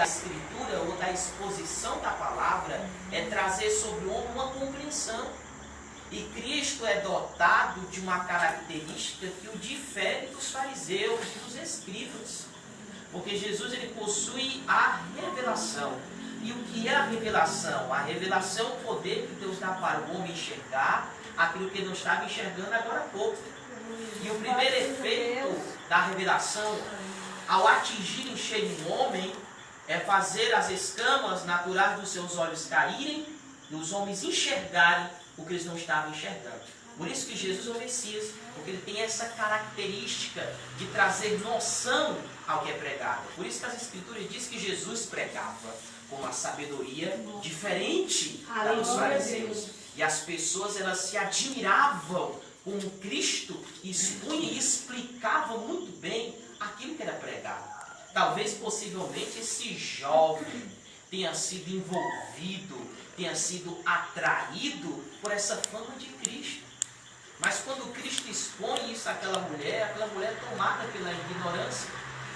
da escritura ou da exposição da palavra é trazer sobre o homem uma compreensão. E Cristo é dotado de uma característica que o difere dos fariseus e dos escribas. Porque Jesus ele possui a revelação. E o que é a revelação? A revelação é o poder que Deus dá para o homem enxergar aquilo que ele não estava enxergando agora há pouco. E o primeiro efeito da revelação, ao atingir em cheio um homem, é fazer as escamas naturais dos seus olhos caírem e os homens enxergarem o que eles não estavam enxergando. Por isso que Jesus é o Messias, porque ele tem essa característica de trazer noção ao que é pregado. Por isso que as Escrituras dizem que Jesus pregava com uma sabedoria diferente da dos fariseus. E as pessoas elas se admiravam como Cristo expunha e explicava muito bem aquilo que era pregado. Talvez, possivelmente, esse jovem tenha sido envolvido, tenha sido atraído por essa fama de Cristo. Mas quando Cristo expõe isso àquela mulher é tomada pela ignorância.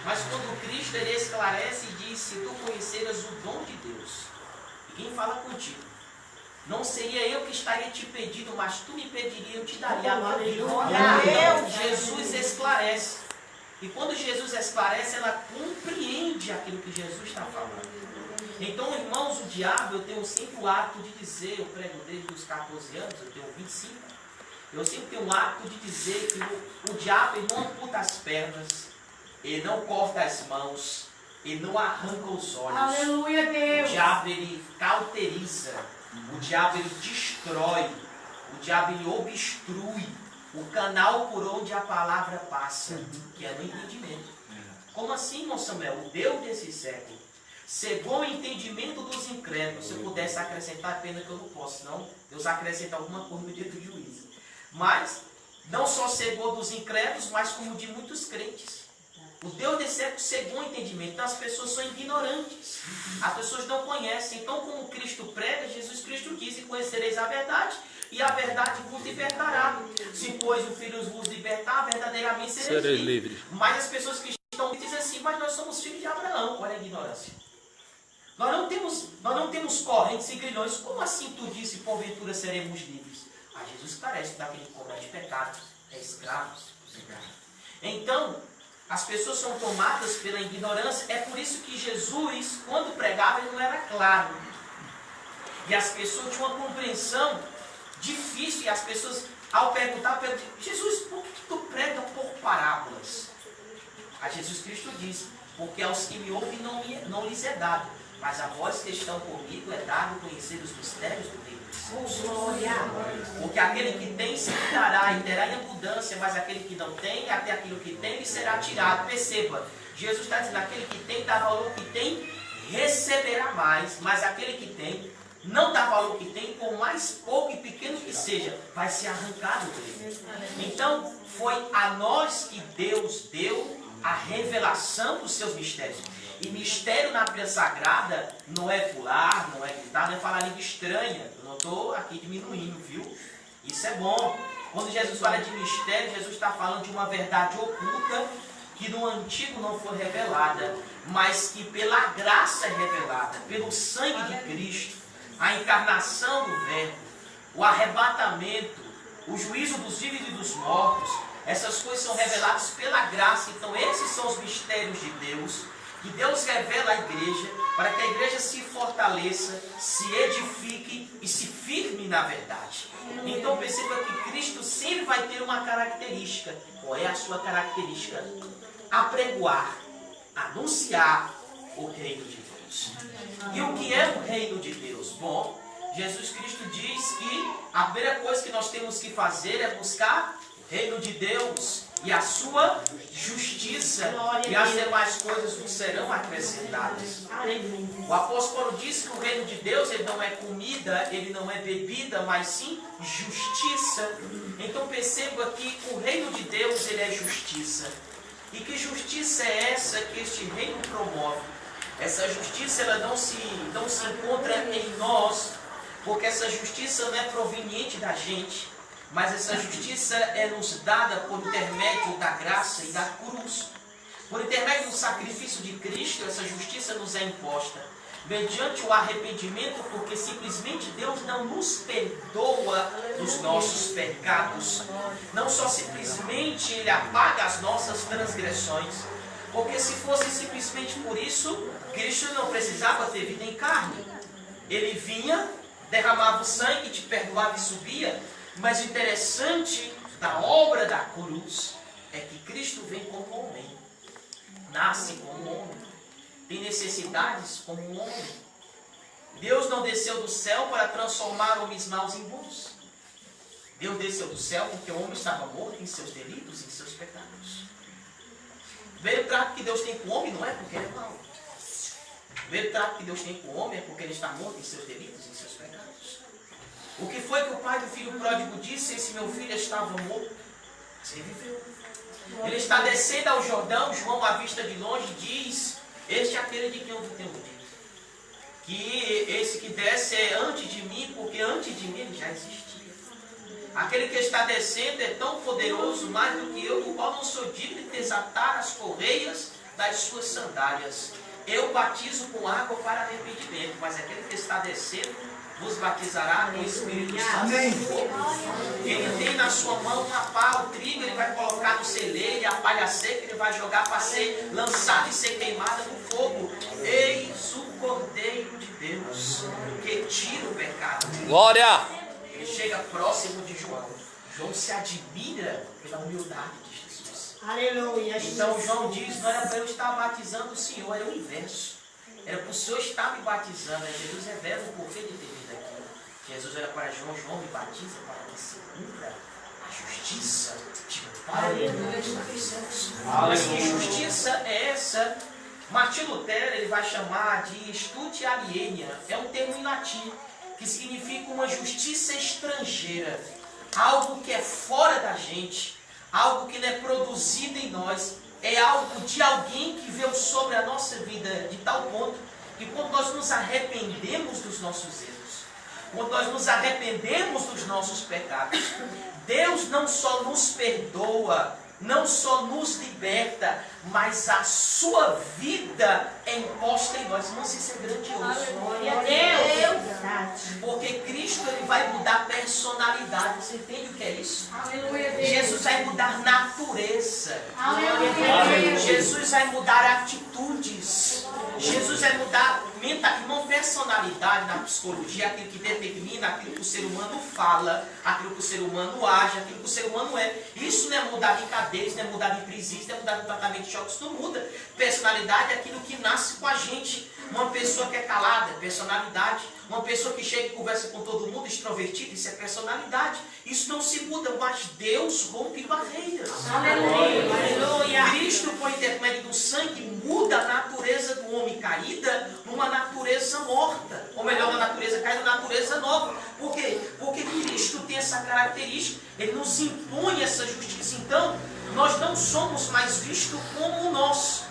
Mas quando Cristo ele esclarece e diz, se tu conheceras o dom de Deus, e quem fala contigo, não seria eu que estaria te pedindo, mas tu me pediria, eu te daria a tua vida. Jesus esclarece. E quando Jesus esclarece, ela compreende aquilo que Jesus está falando. Então, irmãos, o diabo, eu tenho sempre o hábito de dizer, eu prego desde os 14 anos, eu tenho 25, eu sempre tenho o hábito de dizer que o diabo ele não amputa as pernas, ele não corta as mãos, ele não arranca os olhos. Aleluia, Deus. O diabo ele cauteriza, o diabo ele destrói, o diabo ele obstrui o canal por onde a palavra passa, que é no entendimento. Como assim, irmão Samuel? O Deus desse século cegou o entendimento dos incrédulos. Se eu pudesse acrescentar, pena que eu não posso, senão Deus acrescenta alguma coisa no dia do juízo. Mas não só cegou dos incrédulos, mas como de muitos crentes. O Deus desse século cegou o entendimento. Então as pessoas são ignorantes. As pessoas não conhecem. Então, como Cristo prega, Jesus Cristo diz, e conhecereis a verdade, e a verdade vos libertará. Se, pois, o Filho vos libertar, verdadeiramente sereis livres. Mas as pessoas que estão dizem assim, mas nós somos filhos de Abraão. Olha a ignorância. Nós não temos correntes e grilhões. Como assim tu disse, porventura seremos livres? Ah, Jesus parece que daquele que comete pecado é escravo. Então, as pessoas são tomadas pela ignorância. É por isso que Jesus, quando pregava, ele não era claro. E as pessoas tinham uma compreensão difícil. E as pessoas, ao perguntar, Jesus, por que tu prega por parábolas? A Jesus Cristo diz, porque aos que me ouvem não lhes é dado, mas a vós que estão comigo é dado conhecer os mistérios do reino dos céus. Porque aquele que tem se lhe dará e terá em abundância, mas aquele que não tem, até aquilo que tem lhe será tirado. Perceba, Jesus está dizendo, aquele que tem dá valor que tem, receberá mais, mas aquele que tem não dá valor que tem, por mais pouco e pequeno que seja, vai ser arrancado dele. Então, foi a nós que Deus deu a revelação dos seus mistérios. E mistério na Bíblia Sagrada não é pular, não é gritar, não é falar língua estranha. Eu não estou aqui diminuindo, viu? Isso é bom. Quando Jesus fala de mistério, Jesus está falando de uma verdade oculta que no Antigo não foi revelada, mas que pela graça é revelada, pelo sangue de Cristo, a encarnação do Verbo, o arrebatamento, o juízo dos vivos e dos mortos. Essas coisas são reveladas pela graça. Então esses são os mistérios de Deus, que Deus revela à igreja, para que a igreja se fortaleça, se edifique e se firme na verdade. Então perceba que Cristo sempre vai ter uma característica. Qual é a sua característica? Apregoar, anunciar o reino de Deus. E o que é o reino de Deus? Bom, Jesus Cristo diz que a primeira coisa que nós temos que fazer é buscar o reino de Deus e a sua justiça, e as demais coisas nos serão acrescentadas. O apóstolo Paulo disse que o reino de Deus ele não é comida, ele não é bebida, mas sim justiça. Então perceba que o reino de Deus ele é justiça. E que justiça é essa que este reino promove? Essa justiça ela não se encontra em nós, porque essa justiça não é proveniente da gente, mas essa justiça é nos dada por intermédio da graça e da cruz. Por intermédio do sacrifício de Cristo, essa justiça nos é imposta mediante o arrependimento, porque simplesmente Deus não nos perdoa dos nossos pecados. Não só simplesmente Ele apaga as nossas transgressões, porque se fosse simplesmente por isso, Cristo não precisava ter vindo em carne. Ele vinha, derramava o sangue, te perdoava e subia. Mas o interessante da obra da cruz é que Cristo vem como homem, nasce como homem, tem necessidades como um homem. Deus não desceu do céu para transformar homens maus em bons. Deus desceu do céu porque o homem estava morto em seus delitos, em seus pecados. O primeiro trato que Deus tem com o homem não é porque ele é mau. O primeiro trato que Deus tem com o homem é porque ele está morto em seus delitos, em seus pecados. O que foi que o pai do filho pródigo disse? Esse meu filho estava morto, ele viveu. Ele está descendo ao Jordão, João, à vista de longe, diz: este é aquele de quem eu tenho dito. Que esse que desce é antes de mim, porque antes de mim ele já existia. Aquele que está descendo é tão poderoso, mais do que eu, do qual não sou digno de desatar as correias das suas sandálias. Eu batizo com água para arrependimento, mas aquele que está descendo vos batizará com o Espírito Santo. Ele tem na sua mão uma pá, o trigo ele vai colocar no celeiro, e a palha seca ele vai jogar para ser lançado e ser queimada no fogo. Eis o Cordeiro de Deus que tira o pecado. Glória! Ele chega próximo de João. João se admira pela humildade de Jesus. Aleluia. Então João diz: não era para eu estar batizando o Senhor, era o inverso. Era para o Senhor estar me batizando. Aí Jesus revela o porquê de ter vindo aqui. Jesus olha para João: João me batiza para que se cumpra a justiça de meu Pai que está nos céus. Mas que justiça é essa? Martim Lutero ele vai chamar de stute aliena. É um termo em latim que significa uma justiça estrangeira. Algo que é fora da gente, algo que não é produzido em nós. É algo de alguém que veio sobre a nossa vida de tal ponto que quando nós nos arrependemos dos nossos erros, quando nós nos arrependemos dos nossos pecados, Deus não só nos perdoa, não só nos liberta, mas a sua vida é imposta em nós. Irmãos, isso é grandioso. Glória a Deus. Porque Cristo ele vai mudar a personalidade. Você entende o que é isso? Aleluia, Deus. Jesus vai mudar natureza. Aleluia. Jesus vai mudar atitudes. Jesus vai mudar personalidade na psicologia, aquilo que determina aquilo que o ser humano fala, aquilo que o ser humano age, aquilo que o ser humano é. Isso não é mudar em cadeia, isso não é mudar em presídio, isso não é mudar em tratamento de choque, isso não muda. Personalidade é aquilo que nasce com a gente. Uma pessoa que é calada, personalidade. Uma pessoa que chega e conversa com todo mundo, extrovertida, isso é personalidade. Isso não se muda, mas Deus rompe barreiras. Aleluia. Cristo, por intermédio do sangue, muda a natureza do homem caída numa natureza morta. Ou melhor, uma natureza caída, uma natureza nova. Por quê? Porque Cristo tem essa característica. Ele nos impõe essa justiça. Então, nós não somos mais vistos como nós.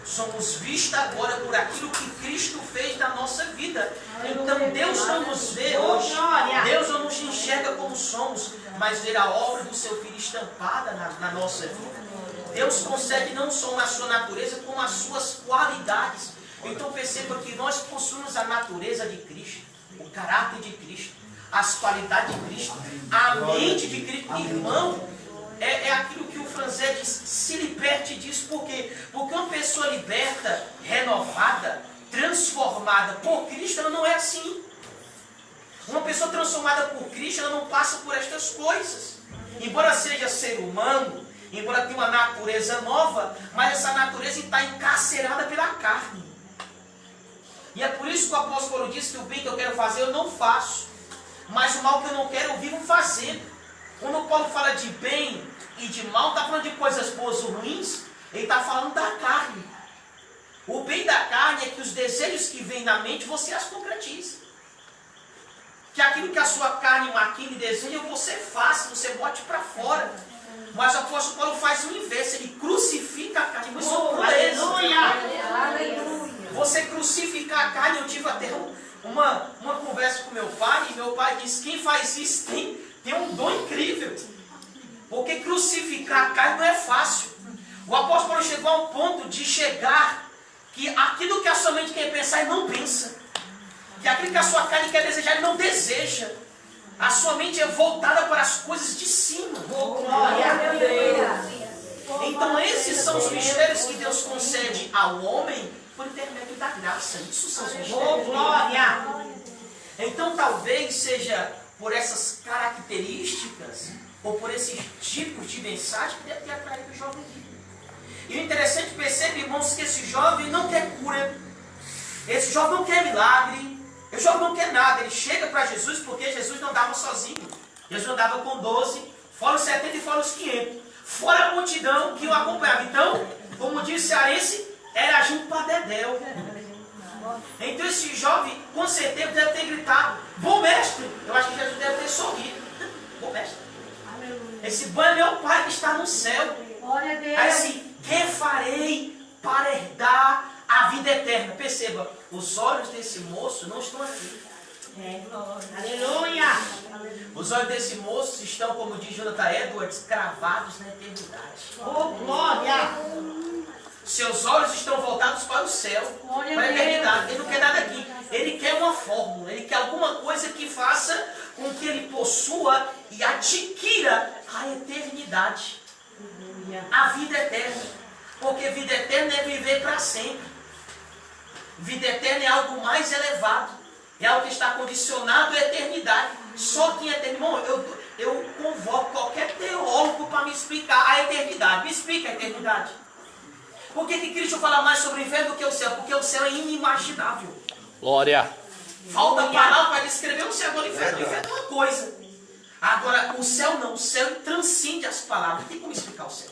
Somos vistos agora por aquilo que Cristo fez na nossa vida. Então Deus não nos vê hoje, Deus não nos enxerga como somos, mas vê a obra do seu Filho estampada na nossa vida. Deus consegue não só a sua natureza, como as suas qualidades. Então perceba que nós possuímos a natureza de Cristo, o caráter de Cristo, as qualidades de Cristo, a mente de Cristo. Irmão, é aquilo que o Franzé diz: se liberte disso. Por quê? Porque uma pessoa liberta, renovada, transformada por Cristo, ela não é assim. Uma pessoa transformada por Cristo, ela não passa por estas coisas. Embora seja ser humano, embora tenha uma natureza nova, mas essa natureza está encarcerada pela carne. E é por isso que o apóstolo Paulo diz que o bem que eu quero fazer eu não faço, mas o mal que eu não quero eu vivo fazendo. Quando Paulo fala de bem e de mal, está falando de coisas boas ou ruins, ele está falando da carne. O bem da carne é que os desejos que vêm na mente, você as concretiza. Que aquilo que a sua carne maquina e deseja, você faça, você bote para fora. Mas o apóstolo Paulo faz o inverso, ele crucifica a carne. Isso é pureza. Você crucificar a carne. Eu tive até uma conversa com meu pai, e meu pai disse: quem faz isso tem um dom incrível. Porque crucificar a carne não é fácil. O apóstolo Paulo chegou ao ponto de chegar que aquilo que a sua mente quer pensar, ele não pensa. Que aquilo que a sua carne quer desejar, ele não deseja. A sua mente é voltada para as coisas de cima. Glória a Deus. Então esses são os mistérios que Deus concede ao homem por intermédio da graça. Isso são os mistérios. Glória. Então talvez seja por essas características ou por esses tipos de mensagem que deve ter atraído o jovem aqui. E o interessante, percebe, irmãos, que esse jovem não quer cura. Esse jovem não quer milagre. Esse jovem não quer nada. Ele chega para Jesus porque Jesus não andava sozinho. Jesus andava com 12, fora os 70 e fora os 500. Fora a multidão que o acompanhava. Então, como disse o cearense, era junto para Dedéu. Então esse jovem, com certeza, deve ter gritado: bom mestre! Eu acho que Jesus deve ter sorrido. Bom mestre. Esse bom é meu Pai que está no céu. Glória a Deus. Aí assim, que farei para herdar a vida eterna? Perceba, os olhos desse moço não estão aqui. Aleluia. Os olhos desse moço estão, como diz Jonathan Edwards, cravados na eternidade. Oh, glória. Seus olhos estão voltados para o céu, Glória para a a Deus. eternidade. Ele não quer nada aqui. Ele quer uma fórmula, ele quer alguma coisa que faça com que ele possua e adquira a eternidade. A vida eterna. Porque vida eterna é viver para sempre. Vida eterna é algo mais elevado. É algo que está condicionado à eternidade. Só quem é eterno. Irmão, eu convoco qualquer teólogo para me explicar a eternidade. Me explica a eternidade. Por que Cristo fala mais sobre o inferno do que o céu? Porque o céu é inimaginável. Glória. Falta palavra para descrever o céu. Agora o inferno é uma coisa. Agora o céu não. O céu transcende as palavras. Não tem como explicar o céu.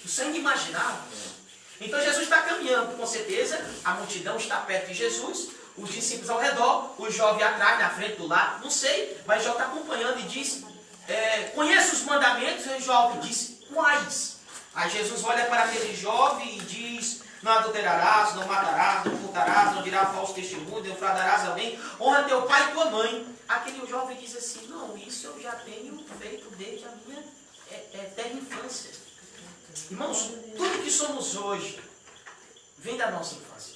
O céu é inimaginável. Então Jesus está caminhando, com certeza. A multidão está perto de Jesus. Os discípulos ao redor. O jovem atrás, na frente do lado. Não sei. Mas Jó está acompanhando e diz: conhece os mandamentos? E o jovem diz: quais? Aí Jesus olha para aquele jovem e diz: não adulterarás, não matarás, não furtarás, não dirás falso testemunho, defraudarás alguém, honra teu pai e tua mãe. Aquele jovem diz assim: não, isso eu já tenho feito desde a minha eterna infância. Irmãos, tudo que somos hoje vem da nossa infância.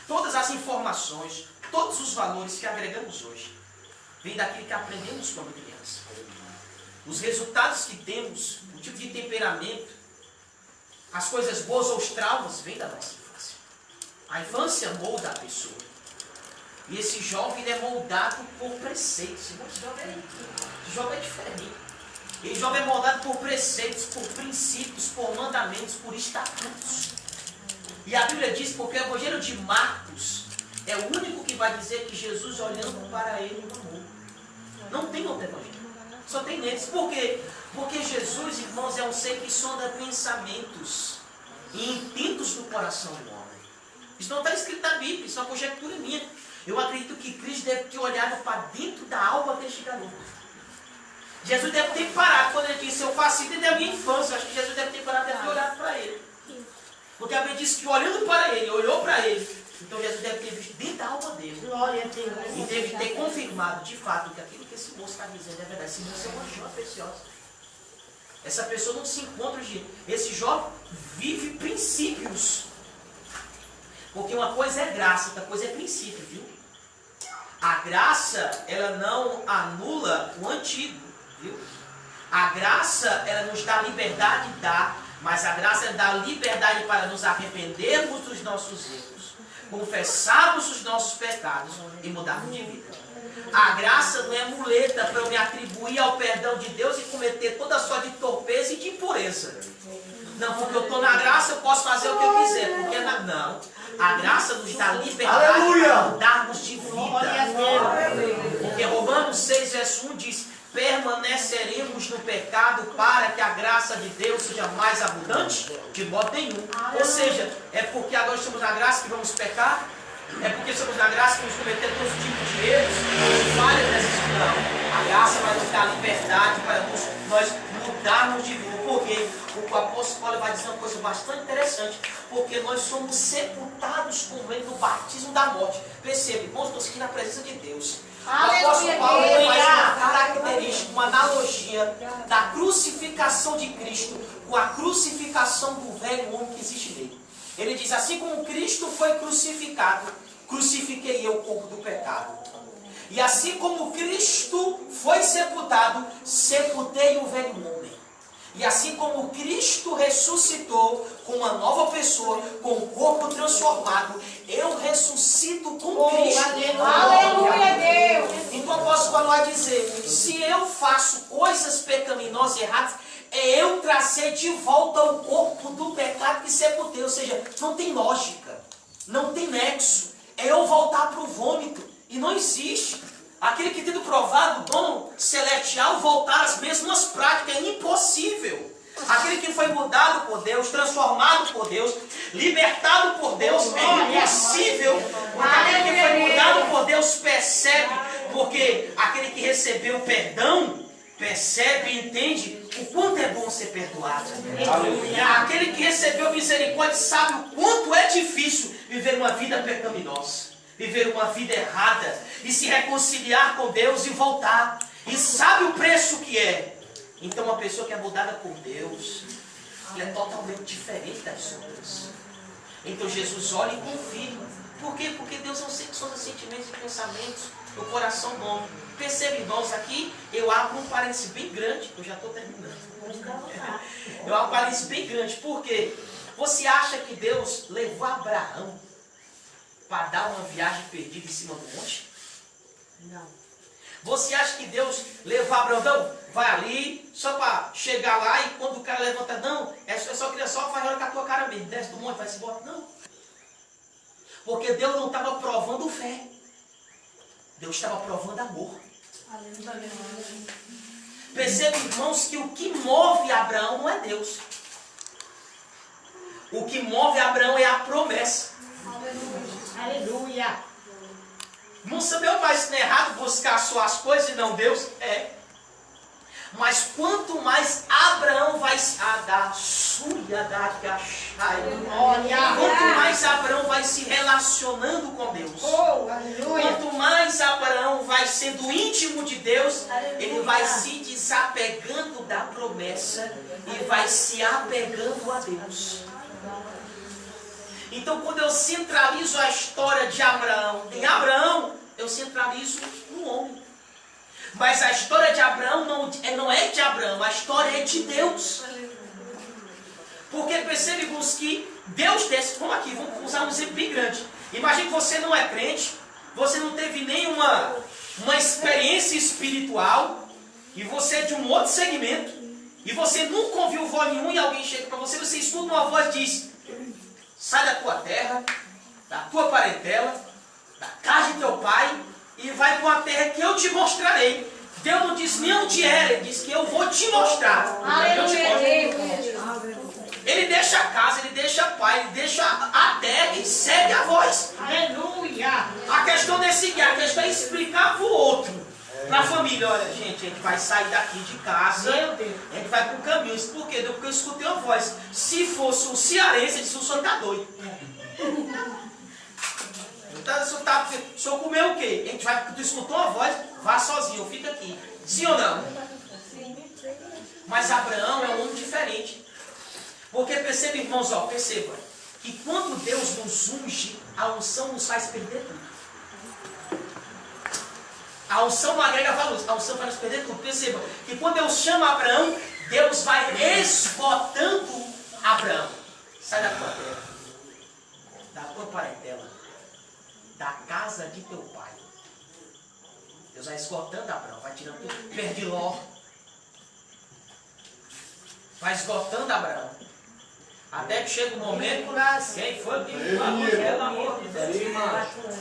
Todas as informações, todos os valores que agregamos hoje, vem daquilo que aprendemos quando criança. Os resultados que temos, o tipo de temperamento, as coisas boas ou os traumas, vêm da nossa infância. A infância molda a pessoa. E esse jovem ele é moldado por preceitos. Esse jovem é diferente. Esse jovem é moldado por preceitos, por princípios, por mandamentos, por estatutos. E a Bíblia diz, porque o Evangelho de Marcos é o único que vai dizer que Jesus olhando para ele amou. Não tem outro evangelho. Só tem neles. Por quê? Porque Jesus, irmãos, é um ser que sonda pensamentos e intentos do coração do homem. Isso não está escrito na Bíblia, isso é uma conjectura minha. Eu acredito que Cristo deve ter olhado para dentro da alma deste garoto. Jesus deve ter parado quando ele disse: eu faço isso desde a minha infância. Eu acho que Jesus deve ter parado, deve ter olhado para ele. Porque a Bíblia diz que olhando para ele, olhou para ele. Então Jesus deve ter visto dentro da alma dele. Glória a Deus. E deve ter confirmado de fato que aquilo que esse moço está dizendo é verdade. Esse moço é uma jovem preciosa. Essa pessoa não se encontra hoje. Esse jovem vive princípios. Porque uma coisa é graça, outra coisa é princípio, viu? A graça, ela não anula o antigo, viu? A graça, ela nos dá liberdade, mas a graça dá liberdade para nos arrependermos dos nossos erros, confessarmos os nossos pecados e mudarmos de vida. A graça não é muleta para eu me atribuir ao perdão de Deus e cometer toda sorte de torpeza e de impureza. Não, porque eu estou na graça, eu posso fazer o que eu quiser. Porque não. A graça nos dá liberdade para mudarmos de vida. Porque Romanos 6, verso 1 diz: permaneceremos no pecado para que a graça de Deus seja mais abundante? De modo nenhum. Ou seja, é porque agora estamos na graça que vamos pecar? É porque estamos na graça que vamos cometer todos os tipos de erros, falhas nessa não. A graça vai nos dar liberdade para nós mudarmos de vida. Porque o apóstolo Paulo vai dizer uma coisa bastante interessante. Porque nós somos sepultados com ele no batismo da morte. Perceba, irmãos, estamos aqui na presença de Deus. O Aleluia, apóstolo Paulo faz uma aleluia. característica, uma analogia da crucificação de Cristo com a crucificação do velho homem que existe nele. Ele diz, assim como Cristo foi crucificado, crucifiquei eu o corpo do pecado. E assim como Cristo foi sepultado, sepultei o velho homem. E assim como Cristo ressuscitou com uma nova pessoa, com o corpo transformado, eu ressuscito com Cristo. Aleluia, Deus. Então eu posso falar e dizer, se eu faço coisas pecaminosas e erradas, é eu trazer de volta o corpo do pecado que sepultei. Ou seja, não tem lógica, não tem nexo. É eu voltar para o vômito. E não existe. Aquele que tendo provado o dom celestial voltar às mesmas práticas, é impossível. Aquele que foi mudado por Deus, transformado por Deus, libertado por Deus, é impossível. Porque aquele que foi mudado por Deus percebe, porque aquele que recebeu perdão, percebe e entende o quanto é bom ser perdoado. Aquele que recebeu misericórdia sabe o quanto é difícil viver uma vida pecaminosa. Viver uma vida errada e se reconciliar com Deus e voltar. E sabe o preço que é. Então uma pessoa que é mudada por Deus, ela é totalmente diferente das outras. Então Jesus olha e confirma. Por quê? Porque Deus é um soma de sentimentos e pensamentos, o coração bom. Percebe, irmãos, aqui eu abro um parênteses bem grande, eu já estou terminando. Eu abro um parênteses bem grande, porque você acha que Deus levou Abraão para dar uma viagem perdida em cima do monte? Não. Você acha que Deus levou Abraão? Não, vai ali, só para chegar lá e quando o cara levanta, não, só queria só fazer hora com a tua cara mesmo, desce do monte, vai se embora. Não. Porque Deus não estava provando fé. Deus estava provando amor. Perceba, irmãos, que o que move Abraão não é Deus. O que move Abraão é a promessa. Aleluia. Não sabemos mais se não é errado buscar só as coisas e não Deus? É. Mas quanto mais Abraão vai quanto mais Abraão vai se relacionando com Deus, quanto mais Abraão vai sendo íntimo de Deus, ele vai se desapegando da promessa e vai se apegando a Deus. Então, quando eu centralizo a história de Abraão em Abraão, eu centralizo no homem. Mas a história de Abraão não é de Abraão, a história é de Deus. Porque percebemos que Deus desce, vamos aqui, vamos usar um exemplo bem grande. Imagine que você não é crente, você não teve nenhuma experiência espiritual, e você é de um outro segmento, e você nunca ouviu voz nenhuma e alguém chega para você, você escuta uma voz e diz: sai da tua terra, da tua parentela, da casa de teu pai, e vai para uma terra que eu te mostrarei. Deus não disse nem onde era, ele disse que eu vou te mostrar. Ele deixa a casa, ele deixa o pai, ele deixa a terra e segue a voz. Aleluia. A questão não é seguir, a questão é explicar para o outro. Para a família, olha, gente, a gente vai sair daqui de casa, a gente vai para o caminho. Isso por quê? Porque eu escutei uma voz. Se fosse um cearense, ele disse: o senhor está doido. O senhor comeu o quê? A gente vai, tu escutou uma voz, vá sozinho, fica aqui. Sim ou não? Mas Abraão é um homem diferente. Porque perceba, irmãos, perceba que quando Deus nos unge, a unção nos faz perder tudo. A unção não agrega valor, a unção faz nos perder tudo. Perceba que quando Deus chama Abraão, Deus vai esgotando Abraão. Sai da tua terra, da tua parentela, da casa de teu pai. Deus vai esgotando Abraão, vai tirando tudo. Perde Ló. Vai esgotando Abraão. Até que chega o momento. Quem foi que pelo amor de Deus?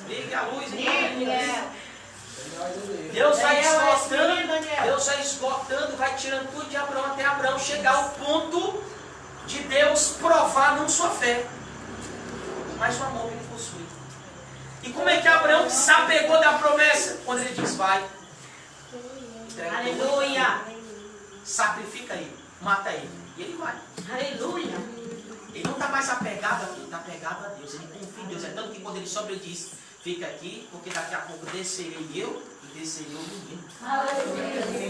Liga a luz, irmão. Deus vai esgotando, vai tirando tudo de Abraão até Abraão chegar ao ponto de Deus provar não sua fé, mas o amor que ele possui. E como é que Abraão desapegou da promessa? Quando ele diz: vai, Aleluia. sacrifica ele, mata ele, e ele vai. Aleluia. Ele não está mais apegado a Deus, está apegado a Deus, ele confia em Deus. É tanto que quando ele sobe, ele diz: fica aqui, porque daqui a pouco descerei eu e descerei o menino.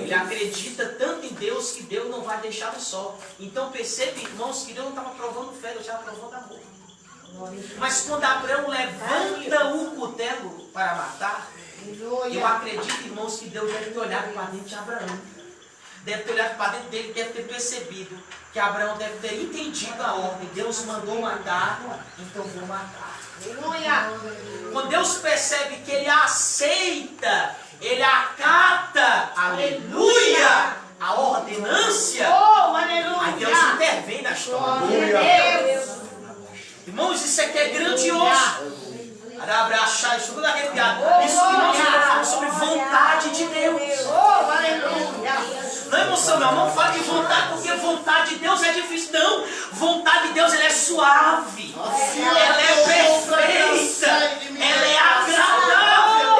Ele acredita tanto em Deus que Deus não vai deixá-lo só. Então percebe, irmãos, que Deus não estava provando fé, Deus estava provando amor. Mas quando Abraão levanta o cutelo para matar, eu acredito, irmãos, que Deus deve ter olhado para dentro de Abraão. Deve ter olhado para dentro dele, deve ter percebido que Abraão deve ter entendido a ordem. Deus mandou matar, então vou matar. Quando Deus percebe que ele aceita, ele acata, aleluia, a ordenância, aí Deus intervém na história. Irmãos, isso aqui é grandioso. Abraçar, isso tudo arrepiado. Isso, irmãos, eu estou falando sobre vontade de Deus. Não, irmão Samuel, não fale de vontade, porque vontade de Deus é difícil. Não, vontade de Deus ela é suave, ela é perfeita, ela é agradável.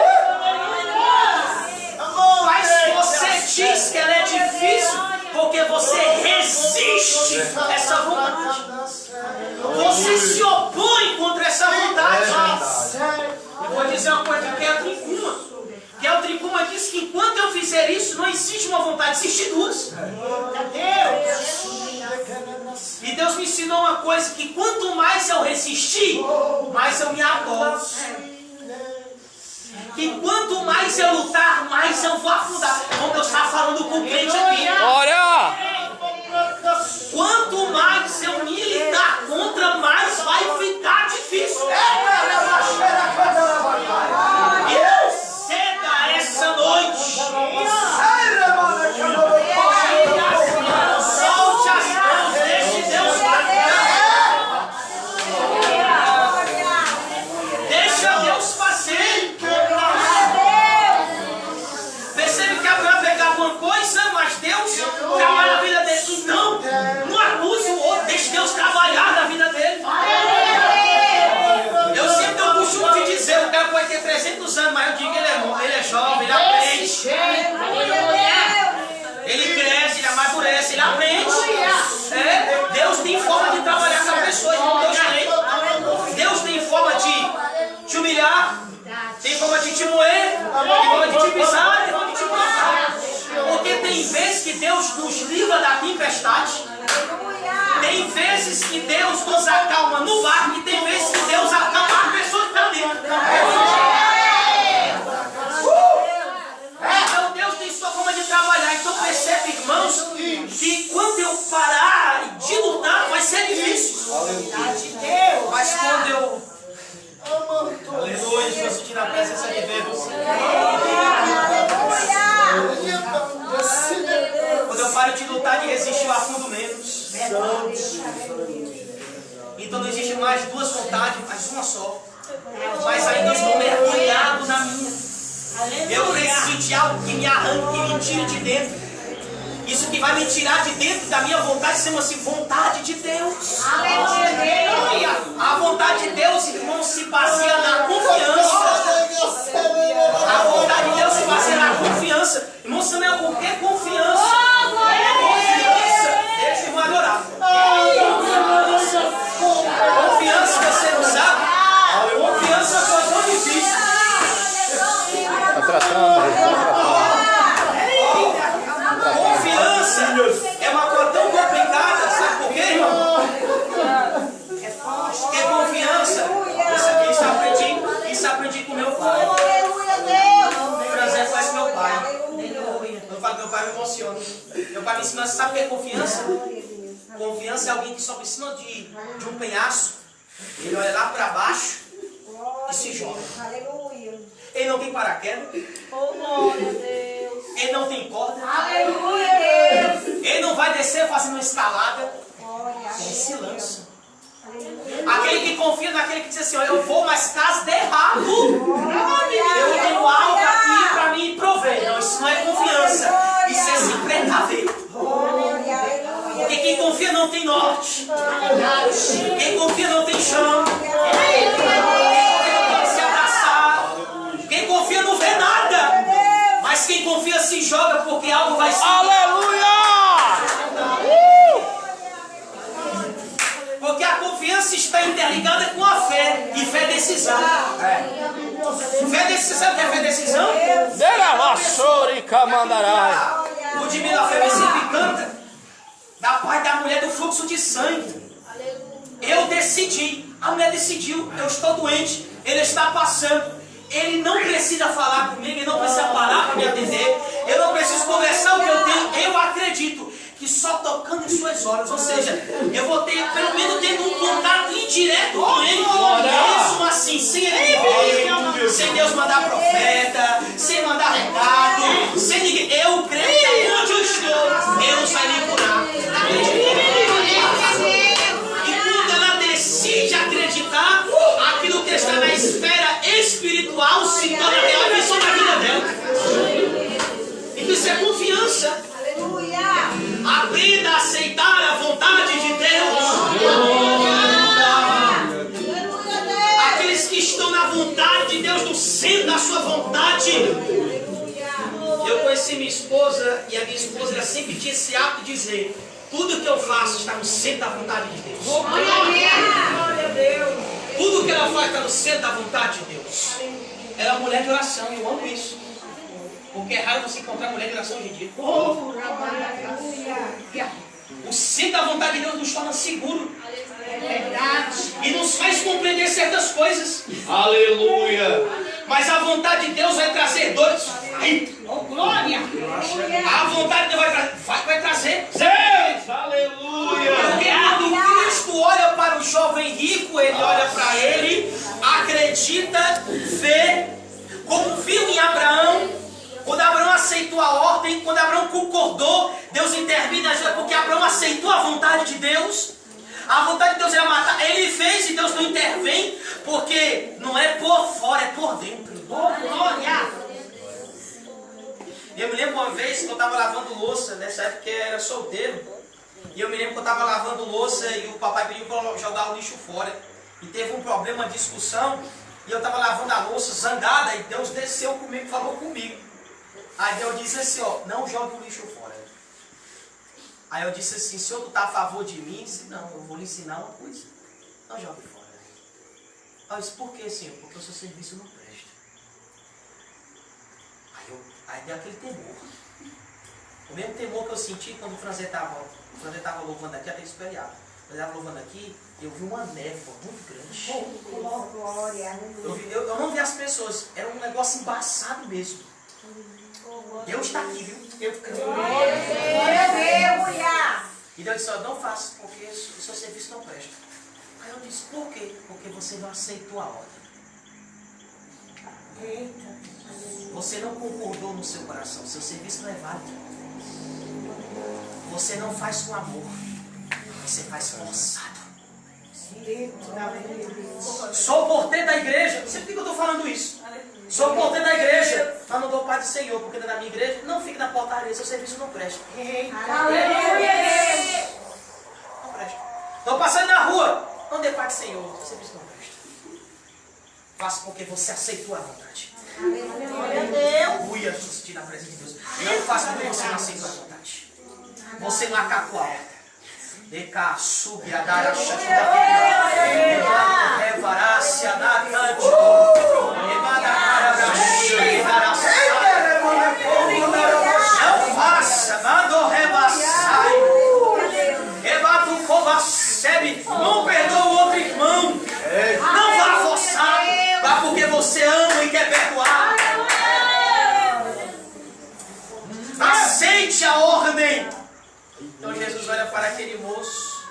Mas você diz que ela é difícil porque você resiste a essa vontade. Você se opõe contra essa vontade. Eu vou dizer uma coisa que é a Tricuma. Que a Tricuma diz que enquanto eu fizer isso, não existe uma vontade, existe duas. E Deus me ensinou uma coisa, que quanto mais eu resistir, mais eu me adoro. Que quanto mais eu lutar, mais eu vou afundar. Como Deus está falando com o crente aqui. Olha! Quanto mais eu militar contra, mais vai ficar difícil. E ceda essa noite. Solte as mãos, deixe Deus fazer. Deixa Deus fazer. Percebe que Abraão pegava alguma coisa, mas Deus trabalha a vida dele. Então, não acuse o outro, deixe Deus trabalhar na vida dele. Eu sempre tenho o costume de dizer, o cara pode ter 300 anos, mas eu digo que ele é jovem, ele aprende. Ele cresce, ele amadurece, ele aprende. Deus tem forma de trabalhar com a pessoa, Deus tem. Deus tem forma de te humilhar, tem forma de te moer, tem forma de te pisar, tem forma de te provar. Porque tem vezes que Deus nos livra da tempestade. Tem vezes que Deus nos acalma no barco e tem vezes que Deus acalma a pessoa que está dentro. Então Deus tem sua forma de trabalhar. Então percebe, irmãos, que quando eu parar de lutar vai ser difícil. Mas quando eu... Aleluia, estou sentindo a presença de Deus. Quando eu paro de lutar, de resistir, eu afundo menos. Então não existe mais duas vontades, mas uma só. Mas ainda estou mergulhado na minha. Eu preciso de algo que me arranque, que me tire de dentro. Isso que vai me tirar de dentro da minha vontade chama-se vontade de Deus. A vontade de Deus, irmão, se baseia na confiança. A vontade de Deus se baseia na confiança. Irmão Samuel, por que confiança? Confiança. Deixa o irmão adorar. Confiança, você não sabe? Confiança foi tão difícil. Tá tratando, Confiança é uma coisa tão complicada, sabe por quê, irmão? Porque confiança, isso aprendi com meu pai. Por exemplo, faz meu pai. Eu falo que meu pai me emociona. Meu pai me ensina, sabe o que é confiança? Confiança é alguém que sobe em cima de um penhasco, ele olha lá para baixo e se joga. Ele não tem paraquedas. Ele não tem corda. Ele não vai descer fazendo uma escalada. Ele se lança. Aquele que confia naquele que diz assim, olha, eu vou, mas caso dê errado, eu tenho algo aqui para me prover. Não, isso não é confiança. Isso é se precaver. Porque quem confia não tem norte. Quem confia não tem chão. Quem confia não pode se abraçar. Quem confia não vê nada. Mas quem confia se joga porque algo vai se... aleluia! Porque a confiança está interligada com a fé. E fé é decisão. Fé decisão, sabe o que é fé decisão? Deramassorica mandarai. Ludmila, a fé sempre canta da parte da mulher do fluxo de sangue. Eu decidi, a mulher decidiu, eu estou doente, ele está passando. Ele não precisa falar comigo, ele não precisa parar para me atender. Eu não preciso conversar o que eu tenho. Eu acredito que só tocando em suas horas, ou seja, eu vou ter, pelo menos tendo um contato indireto com ele. Mesmo assim, sem ele ver, sem Deus mandar profeta, sem mandar recado, sem ninguém. Eu creio que onde eu estou, Deus vai me curar. E quando ela decide acreditar, aquilo que está na esfera espiritual se torna real e sobre a vida dela. Então isso é confiança. Aprenda a aceitar a vontade de Deus. Aqueles que estão na vontade de Deus, no centro da sua vontade. Eu conheci minha esposa e a minha esposa ela sempre tinha esse hábito de dizer: tudo que eu faço está no centro da vontade de Deus. Tudo que ela faz está no centro da vontade de Deus. Ela é uma mulher de oração e eu amo isso. Porque é raro você encontrar mulher de oração hoje em dia. O centro da vontade de Deus nos torna seguro. E nos faz compreender certas coisas. Aleluia. Mas a vontade de Deus vai trazer dores. Glória! A vontade de Deus vai trazer. Deus, aleluia. Porque quando Cristo olha para o jovem rico, ele olha para ele, acredita, vê, como viu em Abraão. Quando Abraão aceitou a ordem, quando Abraão concordou, Deus intervine, porque Abraão aceitou a vontade de Deus. A vontade de Deus era matar. Ele fez e Deus não intervém, porque não é por fora, é por dentro. Glória! Eu me lembro uma vez que eu estava lavando louça, nessa época eu era solteiro. E eu me lembro que eu estava lavando louça e o papai pediu para jogar o lixo fora. E teve um problema, uma discussão. E eu estava lavando a louça, zangada, e Deus desceu comigo, falou comigo. Aí Deus disse assim, ó, não jogue o lixo fora. Aí eu disse assim, Senhor, tu está a favor de mim? Eu disse, não, eu vou lhe ensinar uma coisa. Não jogue fora. Aí eu disse, por que, Senhor? Porque o seu serviço não presta. Aí deu aquele temor. O mesmo temor que eu senti quando o Franzé estava louvando aqui, até espelhado. Ele estava louvando aqui, eu vi uma névoa muito grande. Eu não vi as pessoas, era um negócio embaçado mesmo. Deus está aqui, viu? Eu creio. E Deus disse, não faça, porque o seu serviço não presta. Aí eu disse, por quê? Porque você não aceitou a ordem. Você não concordou no seu coração, seu serviço não é válido. Você não faz com amor, você faz forçado. Sou porteiro da igreja. Não sei por que eu estou falando isso. Sou porteiro da igreja, mas não dou paz do Senhor, porque na minha igreja não fique na portaria, seu serviço não presta. Aleluia! Não presta. Estou passando na rua, não dê paz do Senhor, seu serviço não presta. Faça porque você aceitou a vontade. Aleluia, justi na presença de Deus. Não faça porque você não aceitou a vontade. Você não acatou a ordem. Deca subi a dar a chance da revarácia na cante. Não faça, mando rebassai. Evado covacebe. Não perdoa o outro irmão. Não vá forçar. Vá porque você ama e quer perdoar. Aceite a ordem. Então Jesus olha para aquele moço,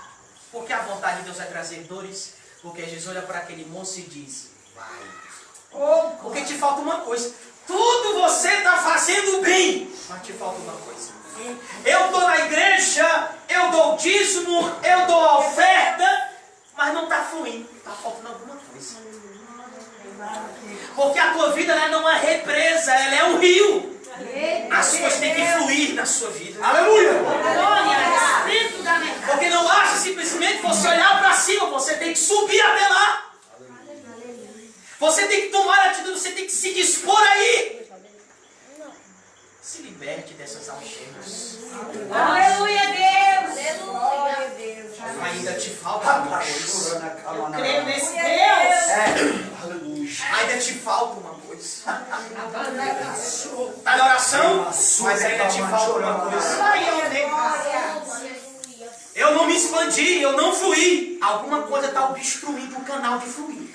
porque a vontade de Deus é trazer dores, porque Jesus olha para aquele moço e diz, vai. Porque te falta uma coisa, tudo você está fazendo bem, mas te falta uma coisa. Eu estou na igreja, eu dou o dízimo, eu dou a oferta, mas não está fluindo, está faltando alguma coisa. Porque a tua vida ela não é represa, ela é um rio. As coisas têm que fluir na sua vida. Aleluia. Porque não basta simplesmente você olhar para cima, você tem que subir até lá. Você tem que tomar atitude, você tem que se dispor aí. Se liberte dessas algemas. Aleluia, Deus! Deus! Ainda te falta alguma coisa. Eu creio nesse Deus! Aleluia. Ainda te falta uma coisa. Está na oração, mas ainda te falta uma coisa. Eu não me expandi, eu não fluí. Alguma coisa está obstruindo o canal de fluir.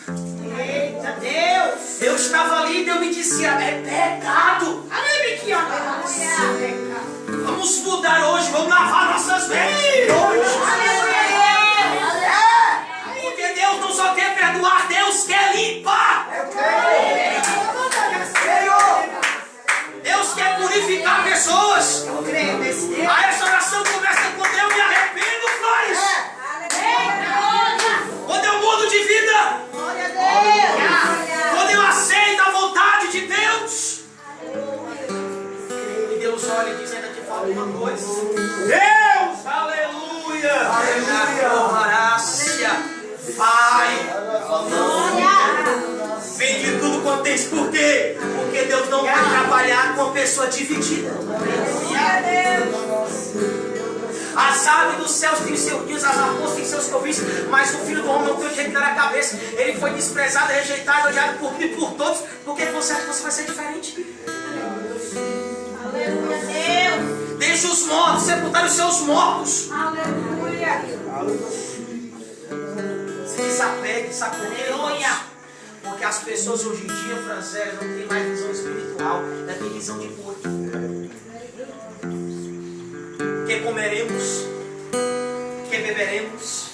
Eita Deus. Eu estava ali e Deus me dizia, é pecado. Vamos mudar hoje, vamos lavar nossas vestes hoje. Porque Deus não só quer perdoar, Deus quer limpar. Deus quer purificar pessoas. A restauração começa quando eu me arrependo, Flores. Quando eu mudo de vida. Quando eu aceito a vontade de Deus. E Deus olha e diz, ainda te falta uma coisa. Deus, aleluia. Pai, vende tudo quanto tens. Por quê? Porque Deus não vai trabalhar com uma pessoa dividida. As aves dos céus têm seus dias, as raposas têm seus covis, mas o Filho do Homem não tem onde reclinar a cabeça. Ele foi desprezado, rejeitado, odiado por mim e por todos. Por que você acha que você vai ser diferente? Aleluia, Deus. Deixa os mortos sepultar os seus mortos. Aleluia. Se desapegue, sabe por quê? Porque as pessoas hoje em dia, Francélia, não têm mais visão espiritual, já tem visão de corpo. Que comeremos, que beberemos,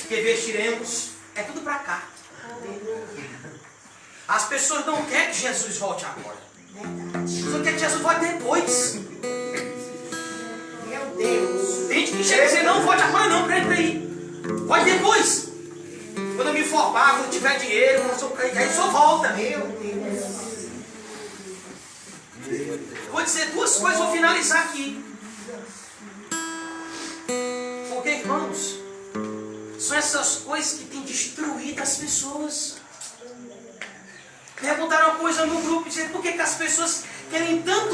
que vestiremos, é tudo para cá. As pessoas não querem que Jesus volte agora. Só querem que Jesus volte depois. Meu Deus. Tem gente que chega e diz, não volte agora não, peraí. Volte depois. Quando eu me formar, quando tiver dinheiro, quando eu sou crente, aí só volta. Meu Deus. Vou dizer duas coisas, vou finalizar aqui. Porque, irmãos, são essas coisas que têm destruído as pessoas. Perguntaram uma coisa no grupo, dizendo por que as pessoas querem tanto